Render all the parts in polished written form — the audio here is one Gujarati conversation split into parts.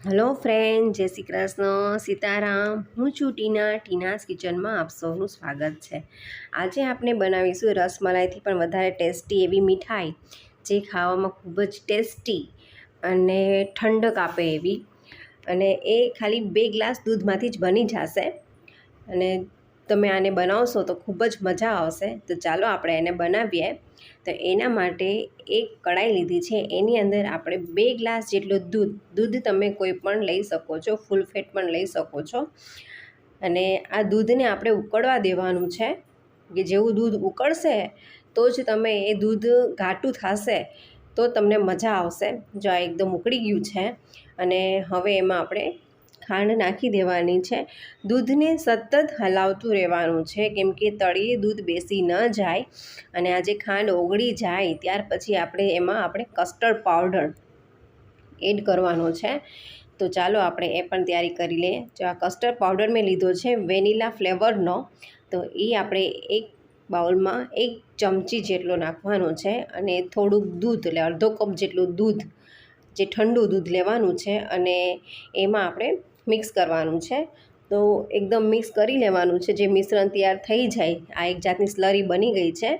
હલો ફ્રેન્ડ, જય શ્રી કૃષ્ણ, સીતારામ. હું છું ટીનાસ કિચનમાં આપ સૌનું સ્વાગત છે. આજે આપણે બનાવીશું રસમલાઈથી પણ વધારે ટેસ્ટી એવી મીઠાઈ, જે ખાવામાં ખૂબ જ ટેસ્ટી અને ઠંડક આપે એવી. અને એ ખાલી 2 ગ્લાસ દૂધમાંથી જ બની જશે. અને તમે આને બનાવશો તો ખૂબ જ મજા આવશે. તો ચાલો આપણે એને બનાવીએ. તો એના માટે એક કઢાઈ લીધી છે, એની અંદર આપણે 2 ગ્લાસ જેટલું દૂધ તમે કોઈ પણ લઈ શકો છો, ફૂલ ફેટ પણ લઈ શકો છો. અને આ દૂધને આપણે ઉકળવા દેવાનું છે, કે જેવું દૂધ ઉકળશે તો જ તમે એ દૂધ ઘાટું થશે તો તમને મજા આવશે. જો આ એકદમ ઉકળી ગયું છે અને હવે એમાં આપણે ખાંડ નાખી દેવાની છે. દૂધને સતત હલાવતું રહેવાનું છે, કેમ કે તળિયે દૂધ બેસી ન જાય. અને આ જે ખાંડ ઓગળી જાય ત્યાર પછી આપણે કસ્ટર્ડ પાવડર એડ કરવાનો છે. તો ચાલો આપણે એ પણ તૈયારી કરી લઈએ. જો આ કસ્ટર્ડ પાવડર મેં લીધો છે વેનીલા ફ્લેવરનો, તો એ આપણે એક બાઉલમાં 1 ચમચી જેટલો નાખવાનો છે. અને થોડુંક દૂધ, એટલે અડધો કપ જેટલું દૂધ, જે ઠંડુ દૂધ લેવાનું છે અને એમાં આપણે મિક્સ કરવાનું છે. તો એકદમ મિક્સ કરી લેવાનું છે. જે મિશ્રણ તૈયાર થઈ જાય, આ એક જાતની સ્લરી બની ગઈ છે.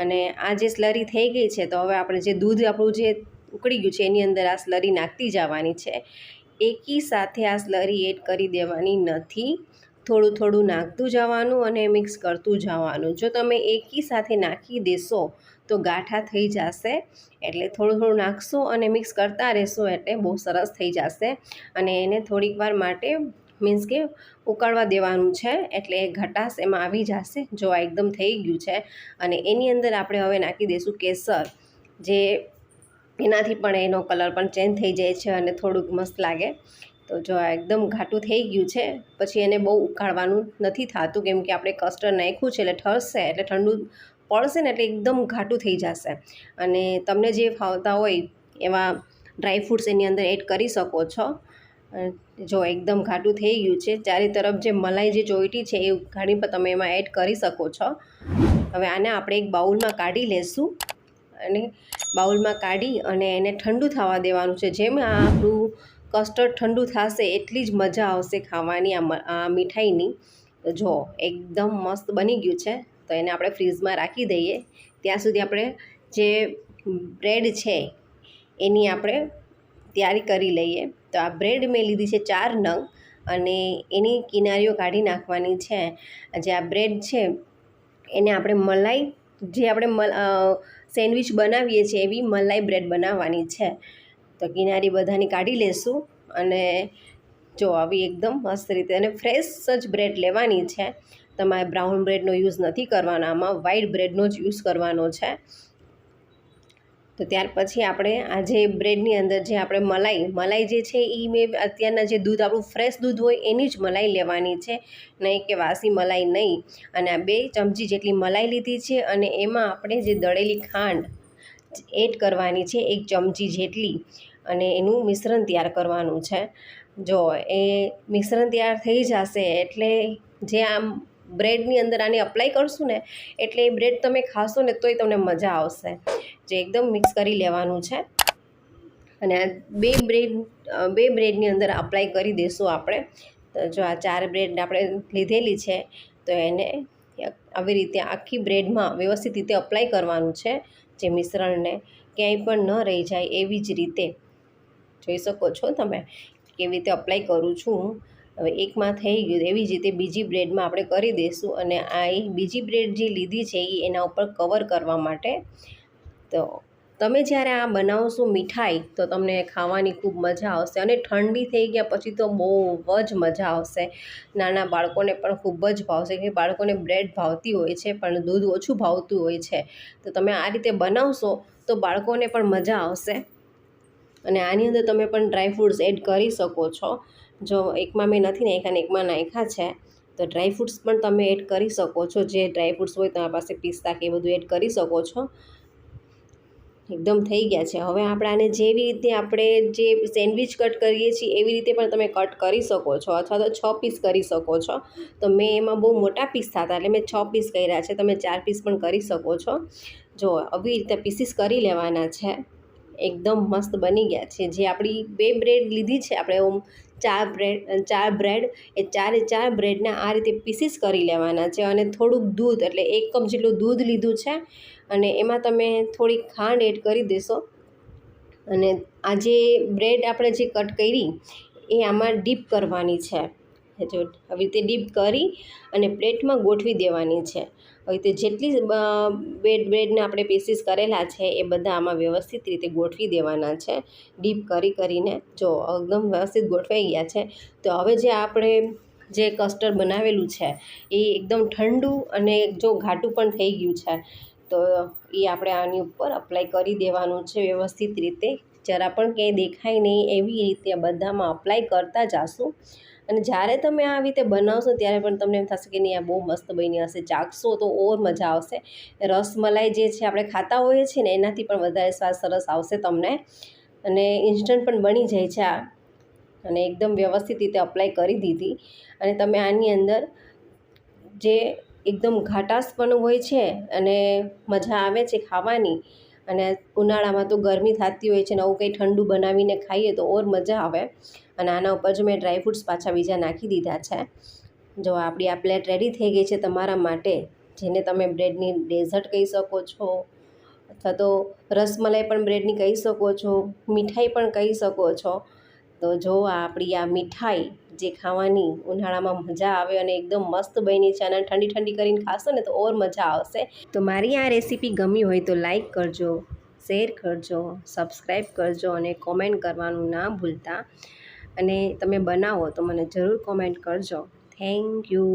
અને આ જે સ્લરી થઈ ગઈ છે, તો હવે આપણે જે દૂધ આપણું જે ઉકળી ગયું છે એની અંદર આ સ્લરી નાખતી જવાની છે. એકી સાથે આ સ્લરી એડ કરી દેવાની નથી, થોડું થોડું નાખતું જવાનું અને મિક્સ કરતું જવાનું. જો તમે એકી સાથે નાખી દેશો તો ગાંઠા થઈ જશે. એટલે થોડું થોડું નાખશો અને મિક્સ કરતા રહેશો એટલે બહુ સરસ થઈ જશે. અને એને થોડીક વાર માટે મીન્સ કે ઉકળવા દેવાનું છે, એટલે ઘટાશ એમાં આવી જશે. જો આ એકદમ થઈ ગયું છે. અને એની અંદર આપણે હવે નાખી દઈશું કેસર, જે એનાથી પણ એનો કલર પણ ચેન્જ થઈ જાય છે અને થોડુંક મસ્ત લાગે. તો જો આ એકદમ ઘાટું થઈ ગયું છે, પછી એને બહુ ઉકાળવાનું નથી થતું, કેમ કે આપણે કસ્ટર્ડ નાખ્યું છે એટલે ઠરશે, એટલે ઠંડુ પડશે ને એટલે એકદમ ઘાટું થઈ જશે. અને તમને જે ફાવતા હોય એવા ડ્રાયફ્રૂટ્સ એની અંદર એડ કરી શકો છો. જો એકદમ ઘાટું થઈ ગયું છે, ચારે તરફ જે મલાઈ જે ચોઈટી છે એ ઘાણી પણ તમે એમાં એડ કરી શકો છો. હવે આને આપણે એક બાઉલમાં કાઢી લેશું. અને બાઉલમાં કાઢી અને એને ઠંડુ થવા દેવાનું છે. જેમ આ આપણું કસ્ટર્ડ ઠંડુ થશે એટલી જ મજા આવશે ખાવાની આ મીઠાઈની. તો જો એકદમ મસ્ત બની ગયું છે. તો એને આપણે ફ્રીઝમાં રાખી દઈએ. ત્યાં સુધી આપણે જે બ્રેડ છે એની આપણે તૈયારી કરી લઈએ. તો આ બ્રેડ મેં લીધી છે 4 નંગ, અને એની કિનારીઓ કાઢી નાખવાની છે. જે આ બ્રેડ છે એને આપણે મલાઈ, જે આપણે સેન્ડવિચ બનાવીએ છીએ એવી મલાઈ બ્રેડ બનાવવાની છે. તો કિનારી બધાની કાઢી લેશું. અને જો આવી એકદમ મસ્ત રીતે, અને ફ્રેશ જ બ્રેડ લેવાની છે. તમારે બ્રાઉન બ્રેડનો યુઝ નથી કરવાનો, આમાં વ્હાઈટ બ્રેડનો જ યુઝ કરવાનો છે. તો ત્યાર પછી આપણે આ જે બ્રેડની અંદર જે આપણે મલાઈ જે છે એ મેં અત્યારના જે દૂધ, આપણું ફ્રેશ દૂધ હોય એની જ મલાઈ લેવાની છે, નહીં કે વાસી મલાઈ નહીં. અને આ 2 ચમચી જેટલી મલાઈ લીધી છે. અને એમાં આપણે જે દળેલી ખાંડ એડ કરવાની છે 1 ચમચી જેટલી. અને એનું મિશ્રણ તૈયાર કરવાનું છે. જો એ મિશ્રણ તૈયાર થઈ જશે એટલે જે આમ બ્રેડની અંદર આને અપ્લાય કરશું ને, એટલે એ બ્રેડ તમે ખાશો ને તોય તમને મજા આવશે. જે એકદમ મિક્સ કરી લેવાનું છે. અને આ બે બ્રેડની અંદર અપ્લાય કરી દઈશું આપણે. તો જો આ 4 બ્રેડ આપણે લીધેલી છે, તો એને આવી રીતે આખી બ્રેડમાં વ્યવસ્થિત રીતે અપ્લાય કરવાનું છે. જે મિશ્રણને ક્યાંય પણ ન રહી જાય એવી જ રીતે જોઈ શકો છો તમે કેવી રીતે અપ્લાય કરું છું. હવે એકમાં થઈ ગયું, એવી જ રીતે બીજી બ્રેડમાં આપણે કરી દઈશું. અને આ બીજી બ્રેડ જે લીધી છે એ એના ઉપર કવર કરવા માટે. તો તમે જ્યારે આ બનાવશો મીઠાઈ તો તમને ખાવાની ખૂબ મજા આવશે. અને ઠંડી થઈ ગયા પછી તો બહુ જ મજા આવશે. નાના બાળકોને પણ ખૂબ જ ભાવશે, કે બાળકોને બ્રેડ ભાવતી હોય છે પણ દૂધ ઓછું ભાવતું હોય છે. તો તમે આ રીતે બનાવશો તો બાળકોને પણ મજા આવશે. અને આની અંદર તમે પણ ડ્રાયફ્રૂટ્સ એડ કરી શકો છો. જો એકમાં મેં નથી નાખ્યા ને એકમાં નાખ્યા છે, તો ડ્રાયફ્રૂટ્સ પણ તમે એડ કરી શકો છો. જે ડ્રાયફ્રૂટ્સ હોય તમારી પાસે, પિસ્તા કે એ બધું એડ કરી શકો છો. એકદમ થઈ ગયા છે. હવે આપણે આને જેવી રીતે આપણે જે સેન્ડવિચ કટ કરીએ છીએ એવી રીતે પણ તમે કટ કરી શકો છો, અથવા તો 6 પીસ કરી શકો છો. તો મેં એમાં બહુ મોટા પીસ થતા એટલે મેં 6 પીસ કર્યા છે. તમે 4 પીસ પણ કરી શકો છો. જો આવી રીતે પીસીસ કરી લેવાના છે એકદમ મસ્ત બની ગયા છે. જે આપણી 2 બ્રેડ લીધી છે આપણે, ઓમ 4 બ્રેડ, એ 4 બ્રેડના આ રીતે પીસીસ કરી લેવાના છે. અને થોડુંક દૂધ, એટલે 1 કપ જેટલું દૂધ લીધું છે અને એમાં તમે થોડીક ખાંડ એડ કરી દેશો. અને આ જે બ્રેડ આપણે જે કટ કરી એ આમાં ડીપ કરવાની છે. જો આવી રીતે ડીપ કરી અને પ્લેટમાં ગોઠવી દેવાની છે. આવી રીતે જેટલી બ્રેડના આપણે પીસીસ કરેલા છે એ બધા આમાં વ્યવસ્થિત રીતે ગોઠવી દેવાના છે, ડીપ કરીને. જો એકદમ વ્યવસ્થિત ગોઠવાઈ ગયા છે. તો હવે જે આપણે જે કસ્ટર્ડ બનાવેલું છે એ એકદમ ઠંડુ અને જો ઘાટું પણ થઈ ગયું છે. તો એ આપણે આની ઉપર અપ્લાય કરી દેવાનું છે વ્યવસ્થિત રીતે, જરા પણ ક્યાંય દેખાય નહીં એવી રીતે બધામાં અપ્લાય કરતા જાશું. અને જ્યારે તમે આવી રીતે બનાવશો ત્યારે પણ તમને એમ થશે કે નહીં, આ બહુ મસ્ત બની હશે. ચાખશો તો ઓર મજા આવશે. રસમલાઈ જે છે આપણે ખાતા હોઈએ છીએ ને એનાથી પણ વધારે સ્વાદ સરસ આવશે તમને. અને ઇન્સ્ટન્ટ પણ બની જાય છે આ. અને એકદમ વ્યવસ્થિત રીતે અપ્લાય કરી દીધી. અને તમે આની અંદર જે એકદમ ઘાટાશ પણ હોય છે અને મજા આવે છે ખાવાની. અને ઉનાળામાં તો ગરમી થતી હોય છે, નવું કંઈ ઠંડુ બનાવીને ખાઈએ તો ઓર મજા આવે. અને આના ઉપર જો મેં ડ્રાયફ્રૂટ્સ પાછા બીજા નાખી દીધા છે. જો આપણી આ પ્લેટ રેડી થઈ ગઈ છે તમારા માટે, જેને તમે બ્રેડની ડેઝર્ટ કહી શકો છો, અથવા તો રસમલાઈ પણ બ્રેડની કહી શકો છો, મીઠાઈ પણ કહી શકો છો. તો જો આપણી આ મીઠાઈ જે ખાવાની ઉનાળામાં મજા આવે અને એકદમ મસ્ત બની છે, અને ઠંડી ઠંડી કરીને ખાશો ને તો ઓર મજા આવશે. તો મારી આ રેસીપી ગમી હોય તો લાઈક કરજો, શેર કરજો, સબસ્ક્રાઈબ કરજો અને કોમેન્ટ કરવાનું ના ભૂલતા. અને તમે બનાવો તો મને જરૂર કોમેન્ટ કરજો. Thank you.